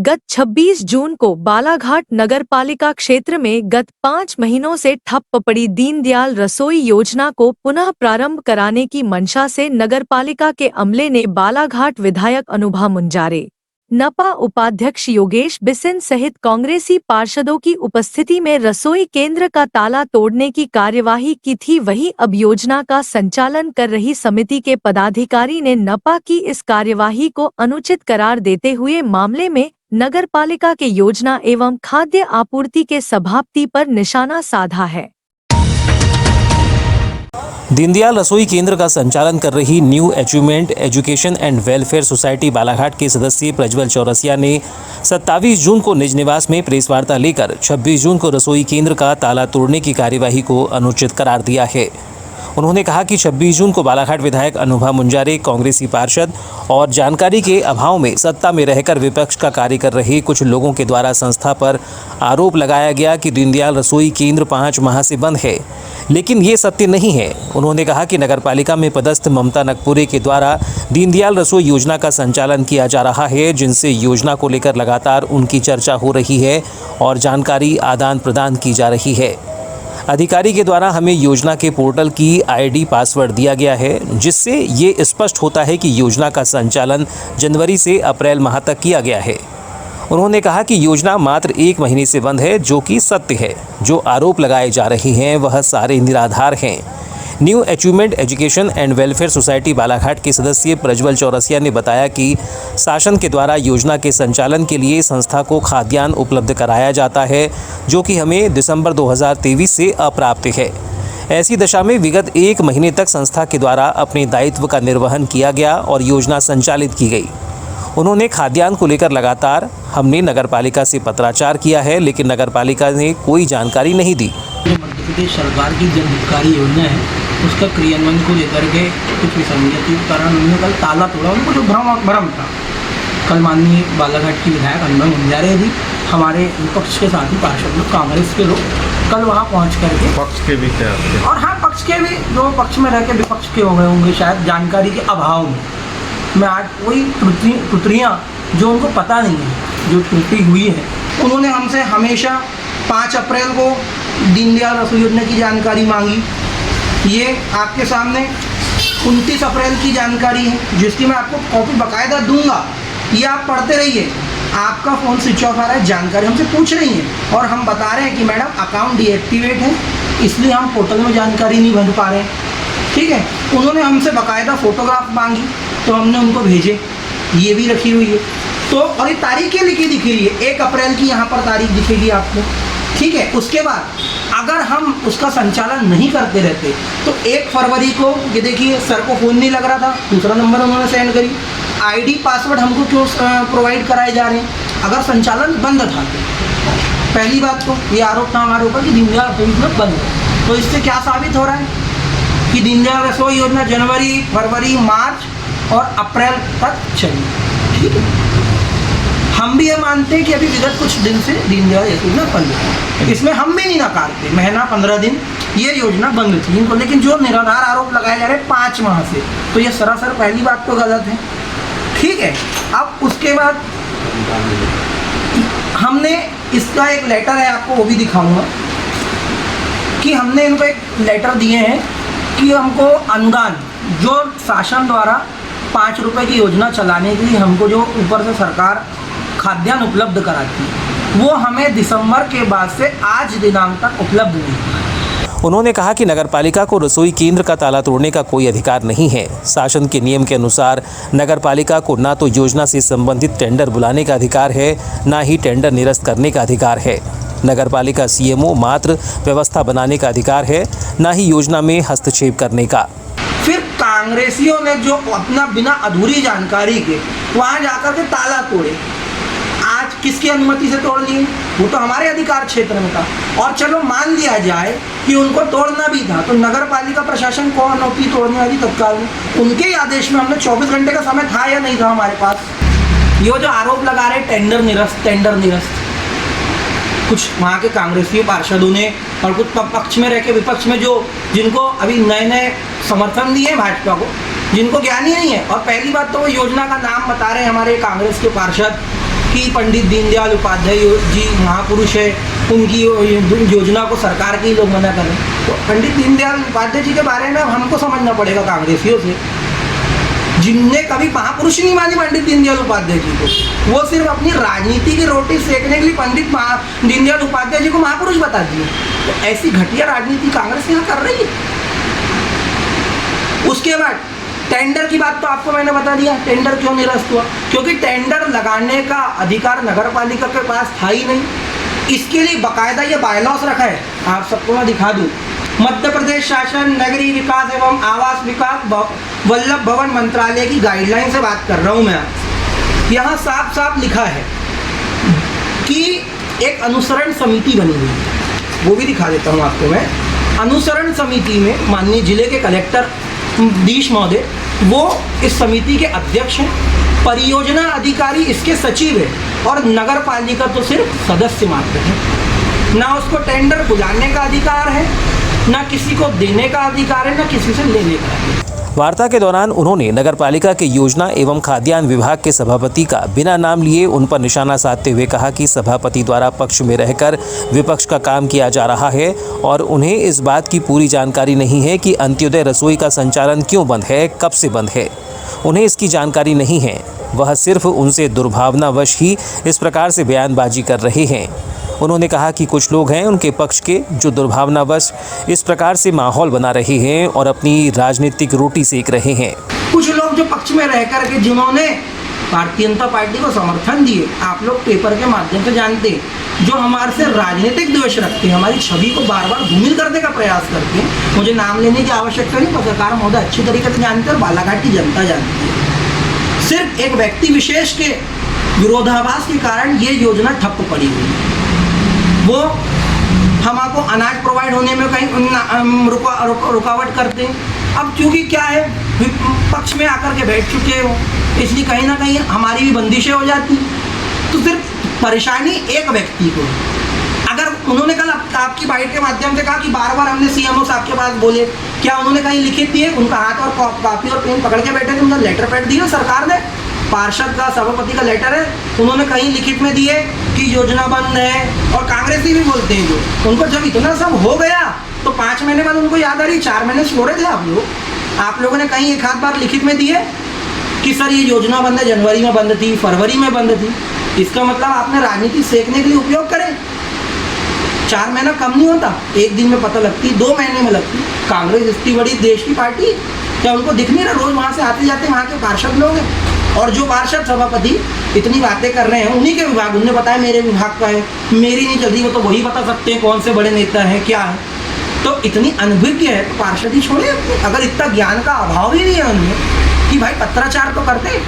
गत 26 जून को बालाघाट नगरपालिका क्षेत्र में गत 5 महीनों से ठप पड़ी दीनदयाल रसोई योजना को पुनः प्रारंभ कराने की मंशा से नगरपालिका के अमले ने बालाघाट विधायक अनुभा मुंजारे, नपा उपाध्यक्ष योगेश बिसेन सहित कांग्रेसी पार्षदों की उपस्थिति में रसोई केंद्र का ताला तोड़ने की कार्यवाही की थी। वहीं अब योजना का संचालन कर रही समिति के पदाधिकारी ने नपा की इस कार्यवाही को अनुचित करार देते हुए मामले में नगरपालिका के योजना एवं खाद्य आपूर्ति के सभापति पर निशाना साधा है। दीनदयाल रसोई केंद्र का संचालन कर रही new achievement education and welfare society Balaghat के सदस्य प्रज्वल चौरसिया ने 27 जून को निज निवास में प्रेस वार्ता लेकर 26 जून को रसोई केंद्र का ताला तोड़ने की कार्यवाही को अनुचित करार दिया है। उन्होंने कहा कि 26 जून को बालाघाट विधायक अनुभा मुंजारे कांग्रेसी पार्षद और जानकारी के अभाव में सत्ता में रहकर विपक्ष का कार्य कर रहे कुछ लोगों के द्वारा संस्था पर आरोप लगाया गया कि दीनदयाल रसोई केंद्र 5 माह से बंद है, लेकिन ये सत्य नहीं है। उन्होंने कहा कि नगरपालिका में पदस्थ ममता नकपुरे के द्वारा दीनदयाल रसोई योजना का संचालन किया जा रहा है, जिनसे योजना को लेकर लगातार उनकी चर्चा हो रही है और जानकारी आदान प्रदान की जा रही है। अधिकारी के द्वारा हमें योजना के पोर्टल की आईडी पासवर्ड दिया गया है, जिससे ये स्पष्ट होता है कि योजना का संचालन जनवरी से अप्रैल माह तक किया गया है। उन्होंने कहा कि योजना मात्र 1 महीने से बंद है, जो कि सत्य है। जो आरोप लगाए जा रहे हैं वह सारे निराधार हैं। New achievement education and welfare society Balaghat के सदस्य प्रज्वल चौरसिया ने बताया कि शासन के द्वारा योजना के संचालन के लिए संस्था को खाद्यान्न उपलब्ध कराया जाता है, जो कि हमें दिसंबर 2023 से अप्राप्त है। ऐसी दशा में विगत 1 महीने तक संस्था के द्वारा अपने दायित्व का निर्वहन किया गया और योजना संचालित की गई। उन्होंने खाद्यान्न को लेकर लगातार हमने नगरपालिका से पत्राचार किया है, लेकिन नगरपालिका ने कोई जानकारी नहीं दी। मध्य प्रदेश सरकार की जन हितकारी योजना है, उसका क्रियान्वयन को लेकर के कुछ विसंगति के कारण उन्होंने कल ताला तोड़ा। उनको जो भ्रम था, कल माननीय बालाघाट की विधायक अनुभा मुंजारे भी हमारे विपक्ष के साथी पार्षद लोग, कांग्रेस के लोग कल वहाँ पहुँच करके पक्ष के भी थे और हाँ पक्ष के भी, जो पक्ष में रह के विपक्ष के हो गए होंगे शायद जानकारी के अभाव में आज वही त्रुटियाँ जो उनको पता नहीं है, जो त्रुटि हुई है। उन्होंने हमसे हमेशा 5 अप्रैल को दीनदयाल रसोई योजना की जानकारी मांगी। ये आपके सामने 29 अप्रैल की जानकारी है, जिसकी मैं आपको कॉपी बाकायदा दूंगा। ये आप पढ़ते रहिए। आपका फ़ोन स्विच ऑफ आ रहा है, जानकारी हमसे पूछ रही है और हम बता रहे हैं कि मैडम अकाउंट डीएक्टिवेट है, इसलिए हम पोर्टल में जानकारी नहीं भर पा रहे हैं। ठीक है, उन्होंने हमसे बाकायदा फ़ोटोग्राफ मांगी तो हमने उनको भेजे, ये भी रखी हुई है। तो और ये तारीखें लिखी दिख रही है, 1 अप्रैल की यहाँ पर तारीख दिखेगी आपको। ठीक है, उसके बाद अगर हम उसका संचालन नहीं करते रहते तो 1 फरवरी को ये देखिए सर को फ़ोन नहीं लग रहा था, दूसरा नंबर उन्होंने सेंड करी। आईडी पासवर्ड हमको क्यों प्रोवाइड कराए जा रहे हैं अगर संचालन बंद था तो? पहली बात तो ये आरोप था हमारे ऊपर कि दीनदयाल रसोई योजना बंद है। तो इससे क्या साबित हो रहा है कि दीनदयाल रसोई योजना जनवरी, फरवरी, मार्च और अप्रैल तक चली। ठीक है, हम भी ये मानते हैं कि अभी विगत कुछ दिन से दीनदयाल योजना बंद है, इसमें हम भी नहीं नकारते। महीना 15 दिन ये योजना बंद थी इनको, लेकिन जो निराधार आरोप लगाए जा रहे हैं 5 माह से, तो ये सरासर पहली बात तो गलत है। ठीक है, अब उसके बाद हमने इसका एक लेटर है, आपको वो भी दिखाऊंगा कि हमने इनको एक लेटर दिए हैं कि हमको अनुदान जो शासन द्वारा 5 रुपए की योजना चलाने के लिए हमको जो ऊपर से सरकार खाद्यान्न उपलब्ध कराती है, वो हमें दिसंबर के बाद से आज दिनांक तक उपलब्ध नहीं है। उन्होंने कहा कि नगरपालिका को रसोई केंद्र का ताला तोड़ने का कोई अधिकार नहीं है। शासन के नियम के अनुसार नगरपालिका को ना तो योजना से संबंधित टेंडर बुलाने का अधिकार है, ना ही टेंडर निरस्त करने का अधिकार है। नगरपालिका सीएमओ मात्र व्यवस्था बनाने का अधिकार है, ना ही योजना में हस्तक्षेप करने का। फिर कांग्रेसियों ने जो अपना बिना अधूरी जानकारी के वहाँ जाकर के ताला तोड़े, आज किसकी अनुमति से तोड़ लिए? वो तो हमारे अधिकार क्षेत्र में था। और चलो मान लिया जाए कि उनको तोड़ना भी था, तो नगर पालिका प्रशासन कौन होती तोड़ने वाली तत्काल में? उनके ही आदेश में हमने 24 घंटे का समय था या नहीं था हमारे पास? ये जो आरोप लगा रहे टेंडर निरस्त, कुछ वहाँ के कांग्रेसी पार्षदों ने और कुछ पक्ष में रह के विपक्ष में जो जिनको अभी नए समर्थन दिए भाजपा को, जिनको ज्ञान ही नहीं है। और पहली बात तो वो योजना का नाम बता रहे हैं हमारे कांग्रेस के पार्षद कि पंडित दीनदयाल उपाध्याय जी महापुरुष है, उनकी योजना को सरकार के ही लोग मना कर रहे हैं। तो पंडित दीनदयाल उपाध्याय जी के बारे में हमको समझना पड़ेगा कांग्रेसियों से, जिनने कभी महापुरुष नहीं मानी पंडित दीनदयाल उपाध्याय जी को। वो सिर्फ अपनी राजनीति की रोटी सेकने के लिए पंडित दीनदयाल उपाध्याय जी को महापुरुष बता दिए। तो ऐसी घटिया राजनीति कांग्रेस यहाँ कर रही है। उसके बाद टेंडर की बात तो आपको मैंने बता दिया, टेंडर क्यों निरस्त हुआ, क्योंकि टेंडर लगाने का अधिकार नगर पालिका के पास था ही नहीं। इसके लिए बाकायदा ये बायलॉस रखा है, आप सबको मैं दिखा दूँ। मध्य प्रदेश शासन नगरीय विकास एवं आवास विकास वल्लभ भवन मंत्रालय की गाइडलाइन से बात कर रहा हूँ मैं। यहाँ साफ साफ लिखा है कि एक अनुसरण समिति बनी हुई है, वो भी दिखा देता हूँ आपको मैं। अनुसरण समिति में माननीय जिले के कलेक्टर दीश महोदय वो इस समिति के अध्यक्ष हैं, परियोजना अधिकारी इसके सचिव है और नगर पालिका तो सिर्फ सदस्य मात्र है। ना उसको टेंडर बुलाने का अधिकार है, ना किसी को देने का अधिकार है, ना किसी से लेने का अधिकार। वार्ता के दौरान उन्होंने नगरपालिका के योजना एवं खाद्यान्न विभाग के सभापति का बिना नाम लिए उन पर निशाना साधते हुए कहा कि सभापति द्वारा पक्ष में रहकर विपक्ष का काम किया जा रहा है और उन्हें इस बात की पूरी जानकारी नहीं है कि अंत्योदय रसोई का संचालन क्यों बंद है, कब से बंद है। उन्हें इसकी जानकारी नहीं है। वह सिर्फ उनसे दुर्भावनावश ही इस प्रकार से बयानबाजी कर रहे हैं। उन्होंने कहा कि कुछ लोग हैं उनके पक्ष के जो दुर्भावनावश इस प्रकार से माहौल बना रहे हैं और अपनी राजनीतिक रोटी सेक रहे हैं। कुछ लोग जो पक्ष में रह करके जिन्होंने भारतीय जनता पार्टी को समर्थन दिए, आप लोग पेपर के माध्यम से जानते हैं, जो हमारे से राजनीतिक द्वेष रखते हैं, हमारी छवि को बार बार धूमिल करने का प्रयास करते हैं। मुझे नाम लेने की आवश्यकता नहीं, पत्रकार महोदय अच्छी तरीके से जानते हैं और बालाघाट की जनता जानती है। सिर्फ एक व्यक्ति विशेष के विरोधाभास के कारण ये योजना ठप्प पड़ी हुई है। वो हमको अनाज प्रोवाइड होने में कहीं रुकावट करते हैं। अब क्योंकि क्या है, पक्ष में आकर के बैठ चुके हो, इसलिए कहीं ना कहीं हमारी भी बंदिशें हो जाती। तो सिर्फ परेशानी एक व्यक्ति को। अगर उन्होंने कल आपकी बाइट के माध्यम से कहा कि बार बार हमने सीएमओ साहब के पास बोले, क्या उन्होंने कहीं लिखित दिए? उनका हाथ और कॉपी और पेन पकड़ के बैठे थे, उनका लेटर पैड दिया सरकार ने, पार्षद का सभापति का लेटर है, उन्होंने कहीं लिखित में दिए कि योजना बंद है। और कांग्रेसी भी बोलते हैं जो, उनको जब इतना सब हो गया तो 5 महीने बाद उनको याद आ रही 4 महीने छोड़े थे आप लोगों ने कहीं एक आध बार लिखित में दिए कि सर ये योजना बंद है, जनवरी में बंद थी, फरवरी में बंद थी। इसका मतलब आपने राजनीति सेकने के लिए उपयोग करें। 4 महीना कम नहीं होता, एक दिन में पता लगती, 2 महीने में लगती। कांग्रेस इतनी बड़ी देश की पार्टी, क्या उनको दिख नहीं रहा? रोज वहाँ से आते जाते वहाँ के पार्षद लोग हैं, और जो पार्षद सभापति इतनी बातें कर रहे हैं उन्हीं के विभाग, उन्होंने बताया मेरे विभाग का है, मेरी नहीं चल रही, वो तो वही बता सकते हैं कौन से बड़े नेता हैं क्या है। तो इतनी अनभिज्ञ है तो पार्षद ही छोड़े। अगर इतना ज्ञान का अभाव ही नहीं है उनमें कि भाई पत्राचार तो करते।